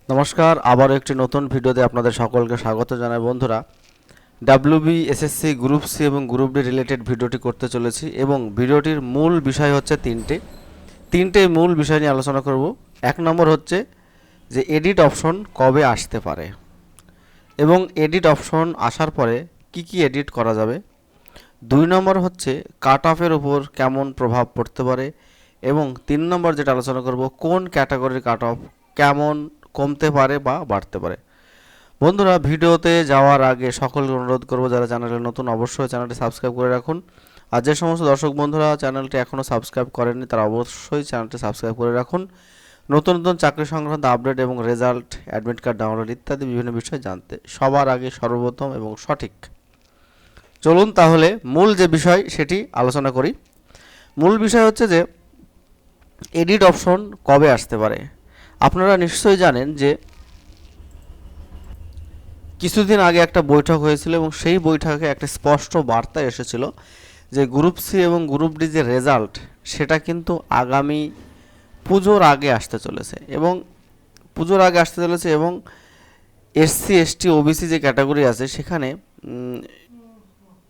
নমস্কার, আবারও একটি নতুন ভিডিওতে আপনাদের সকলকে স্বাগত জানাই বন্ধুরা। ডাব্লিউবি এসএসসি গ্রুপ সি এবং গ্রুপ ডি রিলেটেড ভিডিওটি করতে চলেছি এবং ভিডিওটির মূল বিষয় হচ্ছে তিনটে মূল বিষয় নিয়ে আলোচনা করব। এক নম্বর হচ্ছে যে এডিট অপশন কবে আসতে পারে এবং এডিট অপশন আসার পরে কি এডিট করা যাবে। দুই নম্বর হচ্ছে কাট অফের উপর কেমন প্রভাব পড়তে পারে এবং তিন নম্বর যেটা আলোচনা করব কোন ক্যাটাগরির কাট অফ কেমন কমতে পারে বা বাড়তে পারে। বন্ধুরা, ভিডিওতে যাওয়ার আগে সকলকে অনুরোধ করব যারা চ্যানেলে নতুন অবশ্যই চ্যানেলটি সাবস্ক্রাইব করে রাখুন। আর যে সমস্ত দর্শক বন্ধুরা চ্যানেলটি এখনও সাবস্ক্রাইব করেননি তারা অবশ্যই চ্যানেলটি সাবস্ক্রাইব করে রাখুন নতুন নতুন চাকরি সংক্রান্ত আপডেট এবং রেজাল্ট, অ্যাডমিট কার্ড ডাউনলোড ইত্যাদি বিভিন্ন বিষয় জানতে সবার আগে সর্বপ্রথম এবং সঠিক। চলুন তাহলে মূল যে বিষয় সেটি আলোচনা করি। মূল বিষয় হচ্ছে যে এডিট অপশন কবে আসতে পারে। আপনারা নিশ্চয়ই জানেন যে কিছুদিন আগে একটা বৈঠক হয়েছিল এবং সেই বৈঠকে একটা স্পষ্ট বার্তা এসেছিল যে গ্রুপ সি এবং গ্রুপ ডি যে রেজাল্ট সেটা কিন্তু আগামী পুজোর আগে আসতে চলেছে এবং এসসি এসটি ওবিসি যে ক্যাটাগরি আছে সেখানে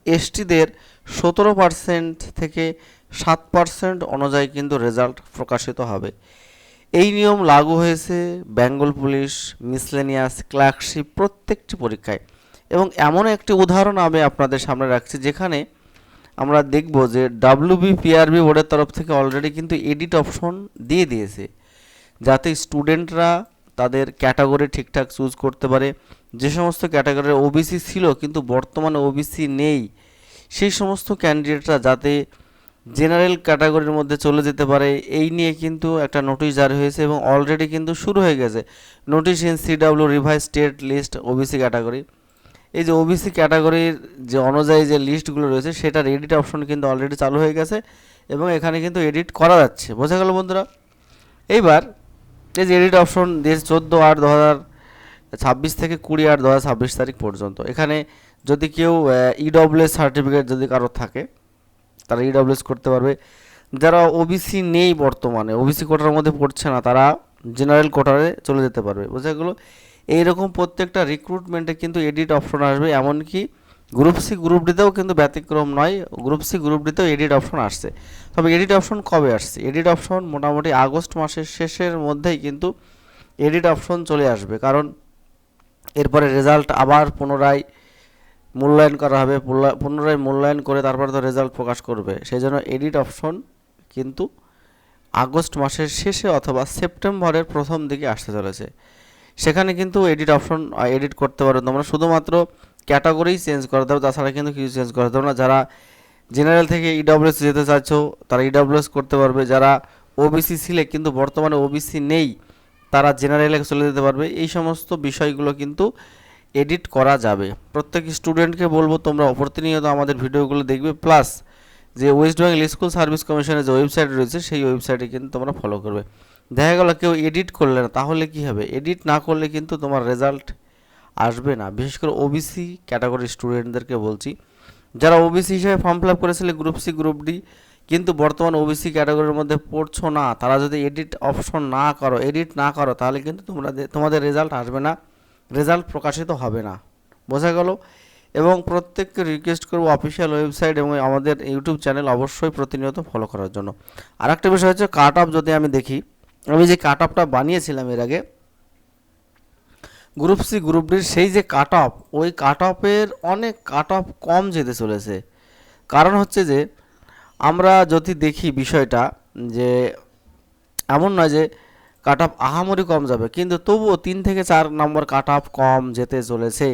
এসটিদের 17% থেকে 7% অনুযায়ী কিন্তু রেজাল্ট প্রকাশিত হবে। এই নিয়ম লাগু হয়েছে বেঙ্গল পুলিশ, মিসলেনিয়াস, ক্লার্কশিপ প্রত্যেকটি পরীক্ষায়। এবং এমন একটি উদাহরণ আমি আপনাদের সামনে রাখছি যেখানে আমরা দেখব যে ডাব্লিউবিপিআরবি বোর্ডের তরফ থেকে অলরেডি কিন্তু এডিট অপশন দিয়ে দিয়েছে যাতে স্টুডেন্টরা তাদের ক্যাটাগরি ঠিকঠাক চুজ করতে পারে। যে সমস্ত ক্যাটাগরির ওবিসি ছিল কিন্তু বর্তমানে ওবিসি নেই সেই সমস্ত ক্যান্ডিডেটরা যাতে জেনারেল ক্যাটাগরির মধ্যে চলে যেতে পারে এই নিয়ে কিন্তু একটা নোটিশ জারি হয়েছে এবং অলরেডি কিন্তু শুরু হয়ে গেছে notice in CW revise state list OBC category. এই যে ওবিসি ক্যাটাগরির যে অনুযায়ী যে লিস্টগুলো রয়েছে সেটার এডিট অপশন কিন্তু অলরেডি চালু হয়ে গেছে এবং এখানে কিন্তু এডিট করা যাচ্ছে। বোঝা গেল বন্ধুরা? এইবার এই যে এডিট অপশন দিয়েছে 14/8/2026 থেকে 20/8/2026 তারিখ পর্যন্ত। এখানে যদি কেউ ইডব্লিউএস সার্টিফিকেট যদি কারোর থাকে তারা ইডব্লিউএস করতে পারবে। যারা ওবিসি নেই বর্তমানে ওবিসি কোটার মধ্যে পড়ছে না তারা জেনারেল কোটারে চলে যেতে পারবে। বোঝা গেলো? এইরকম প্রত্যেকটা রিক্রুটমেন্টে কিন্তু এডিট অপশন আসবে, এমনকি গ্রুপ সি গ্রুপ ডিতেও কিন্তু ব্যতিক্রম নয়। গ্রুপ সি গ্রুপ ডিতেও এডিট অপশন আসছে। তবে এডিট অপশন কবে আসছে? এডিট অপশন মোটামুটি আগস্ট মাসের শেষের মধ্যেই কিন্তু এডিট অপশন চলে আসবে, কারণ এরপরে রেজাল্ট আবার পুনরায় মূল্যায়ন করা হবে, পুনরায় মূল্যায়ন করে তারপরে তো রেজাল্ট প্রকাশ করবে। সেই জন্য এডিট অপশন কিন্তু আগস্ট মাসের শেষে অথবা সেপ্টেম্বরের প্রথম দিকে আসতে চলেছে। সেখানে কিন্তু এডিট অপশন এডিট করতে পারো তোমরা, শুধুমাত্র ক্যাটাগরি চেঞ্জ করতে হবে, তাছাড়া কিন্তু কিছু চেঞ্জ করতে হবে না। যারা জেনারেল থেকে ইডব্লিউএস যেতে চাইছো তারা ইডব্লিউএস করতে পারবে। যারা ওবিসি ছিলে কিন্তু বর্তমানে ওবিসি নেই তারা জেনারেলে চলে যেতে পারবে। এই সমস্ত বিষয়গুলো কিন্তু এডিট করা যাবে। প্রত্যেক স্টুডেন্টকে বলবো তোমরা প্রতিনিয়ত আমাদের ভিডিওগুলো দেখবে, প্লাস যে ওয়েস্ট বেঙ্গল স্কুল সার্ভিস কমিশনের যে ওয়েবসাইট রয়েছে সেই ওয়েবসাইটে কিন্তু তোমরা ফলো করবে। দেখা গেল কেউ এডিট করলে না, তাহলে কি হবে? এডিট না করলে কিন্তু তোমার রেজাল্ট আসবে না। বিশেষ করে ওবিসি ক্যাটাগরির স্টুডেন্টদেরকে বলছি, যারা ওবিসি হিসেবে ফর্ম ফিল আপ করেছিলে গ্রুপ সি গ্রুপ ডি কিন্তু বর্তমানে ওবিসি ক্যাটাগরির মধ্যে পড়ছো না, তারা যদি এডিট না করো তাহলে কিন্তু তোমাদের রেজাল্ট আসবে না, রেজাল্ট প্রকাশিত হবে না। বোঝা গেল? এবং প্রত্যেককে রিকোয়েস্ট করবো অফিসিয়াল ওয়েবসাইট এবং আমাদের ইউটিউব চ্যানেল অবশ্যই প্রতিনিয়ত ফলো করার জন্য। আর একটা বিষয় হচ্ছে কাট অফ। যদি আমি দেখি, আমি যে কাট অফটা বানিয়েছিলাম এর আগে গ্রুপ সি গ্রুপ ডির, সেই যে কাট অফ, ওই কাট অফের অনেক কাট অফ কম যেতে চলেছে। কারণ হচ্ছে যে আমরা যদি দেখি বিষয়টা, যে এমন নয় যে কাট অফ আহামরি কম যাবে, কিন্তু তবুও 3 থেকে 4 নম্বর কাট অফ কম যেতে চলেছে।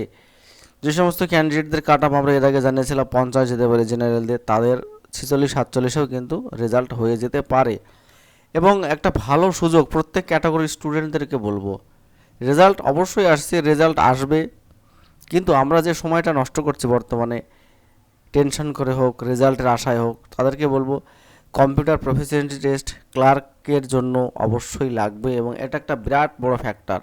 যে সমস্ত ক্যান্ডিডেটদের কাট অফ আমরা এর আগে জানিয়েছিলাম 50 যেতে পারে জেনারেলদের, তাদের 46-47-এও কিন্তু রেজাল্ট হয়ে যেতে পারে। এবং একটা ভালো সুযোগ প্রত্যেক ক্যাটাগরির স্টুডেন্টদেরকে বলবো, রেজাল্ট অবশ্যই আসছে, রেজাল্ট আসবে, কিন্তু আমরা যে সময়টা নষ্ট করছি বর্তমানে টেনশন করে হোক, রেজাল্টের আশায় হোক, তাদেরকে বলবো কম্পিউটার প্রফিসিয়েন্সি টেস্ট ক্লার্কের জন্য অবশ্যই লাগবে এবং এটা একটা বিরাট বড় ফ্যাক্টর।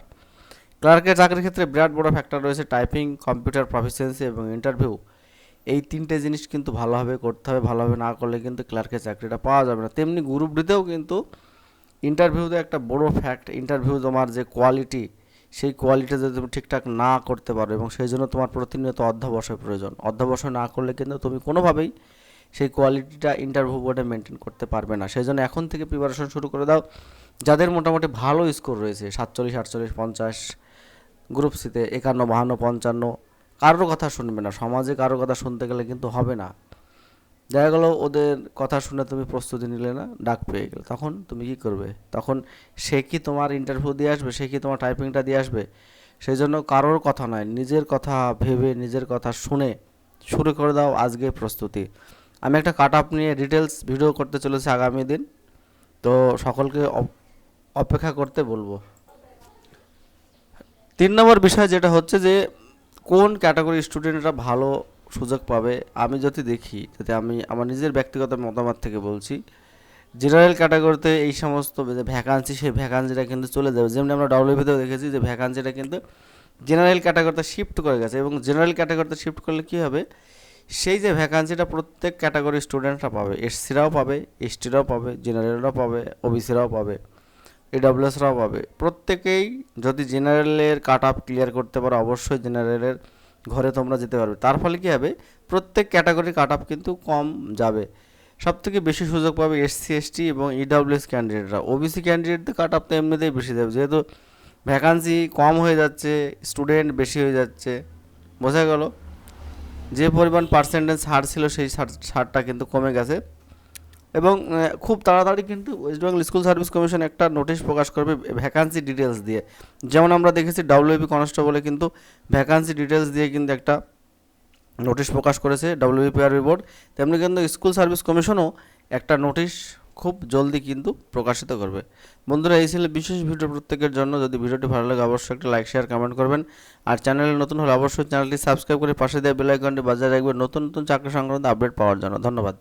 ক্লার্কের চাকরির ক্ষেত্রে বিরাট বড় ফ্যাক্টর রয়েছে টাইপিং, কম্পিউটার প্রফিসিয়েন্সি এবং ইন্টারভিউ। এই 3টে জিনিস কিন্তু ভালোভাবে করতে হবে, ভালোভাবে না করলে কিন্তু ক্লার্কের চাকরিটা পাওয়া যাবে না। তেমনি গ্রুপ ডিতেও কিন্তু ইন্টারভিউতে একটা বড় ফ্যাক্ট, ইন্টারভিউ তোমার যে কোয়ালিটি সেই কোয়ালিটি যদি তুমি ঠিকঠাক না করতে পারো, এবং সেই জন্য তোমার প্রতিনিয়ত অধ্যবসায় প্রয়োজন। অধ্যবসায় না করলে কিন্তু তুমি কোনোভাবেই সেই কোয়ালিটিটা ইন্টারভিউ বোর্ডে মেনটেন করতে পারবে না। সেই জন্য এখন থেকে প্রিপারেশন শুরু করে দাও। যাদের মোটামুটি ভালো স্কোর রয়েছে 47, 48, 50, গ্রুপ সিতে 51, 52, 55, কারোর কথা শুনবে না। সমাজে কারোর কথা শুনতে গেলে কিন্তু হবে না। দেখা গেলো ওদের কথা শুনে তুমি প্রস্তুতি নিলে না, ডাক পেয়ে গেলে, তখন তুমি কি করবে? তখন সে কি তোমার ইন্টারভিউ দিয়ে আসবে? সে কি তোমার টাইপিংটা দিয়ে আসবে? সেই জন্য কারোর কথা নয়, নিজের কথা ভেবে নিজের কথা শুনে শুরু করে দাও আজকে প্রস্তুতি। আমি একটা কাট আপ নিয়ে ডিটেলস ভিডিও করতে চলেছি আগামী দিন, তো সকলকে অপেক্ষা করতে বলবো। 3 নম্বর বিষয় যেটা হচ্ছে যে কোন ক্যাটাগরি স্টুডেন্টরা ভালো সুযোগ পাবে। আমি যদি দেখি, যাতে আমি আমার নিজের ব্যক্তিগত মতামত থেকে বলছি, জেনারেল ক্যাটাগরিতে এই সমস্ত যে ভ্যাকান্সি, সেই ভ্যাকান্সিটা কিন্তু চলে যাবে। যেমনি আমরা ডব্লিউবিতেও দেখেছি যে ভ্যাকান্সিটা কিন্তু জেনারেল ক্যাটাগরিতে শিফট করে গেছে, এবং জেনারেল ক্যাটাগরিতে শিফট করলে কী হবে, সেই যে ভ্যাকান্সিটা প্রত্যেক ক্যাটাগরির স্টুডেন্টরা পাবে, এসসিরাও পাবে, এসটিরাও পাবে, জেনারেলরাও পাবে, ওবিসিরাও পাবে, এডব্লিউএসরাও পাবে। প্রত্যেকেই যদি জেনারেলের কাট আপ ক্লিয়ার করতে পারো, অবশ্যই জেনারেলের ঘরে তোমরা যেতে পারবে। তার ফলে কী হবে, প্রত্যেক ক্যাটাগরির কাট আপ কিন্তু কম যাবে। সবথেকে বেশি সুযোগ পাবে এসসি, এসটি এবং ইডব্লিউএস ক্যান্ডিডেটরা। ওবিসি ক্যান্ডিডেটদের কাট আপ তো এমনিতেই বেশি দেবে, যেহেতু ভ্যাকান্সি কম হয়ে যাচ্ছে, স্টুডেন্ট বেশি হয়ে যাচ্ছে। বোঝা গেল? যে পরিমাণ পার্সেন্টেজ ছাড় ছিল, সেই ছাড়টা কিন্তু কমে গেছে। এবং খুব তাড়াতাড়ি কিন্তু West Bengal school service commission একটা নোটিশ প্রকাশ করবে ভ্যাকান্সি ডিটেলস দিয়ে। যেমন আমরা দেখেছি ডব্লিউবি কনস্টেবলে কিন্তু ভ্যাকান্সি ডিটেলস দিয়ে কিন্তু একটা নোটিশ প্রকাশ করেছে ডব্লিউবিপিআরবি বোর্ড, তেমনি কিন্তু স্কুল সার্ভিস কমিশনও একটা নোটিশ খুব জলদি কিন্তু প্রকাশিত করবে। বন্ধুরা, এই ছিল বিশেষ ভিডিও প্রত্যেকের জন্য। যদি ভিডিওটি ভালো লাগে অবশ্যই একটা লাইক, শেয়ার, কমেন্ট করবেন। আর চ্যানেলে নতুন হলে অবশ্যই চ্যানেলটি সাবস্ক্রাইব করে পাশে দেওয়া বেল আইকনটি বাজায় রাখবেন নতুন নতুন চাকরি সংক্রান্ত আপডেট পাওয়ার জন্য। ধন্যবাদ।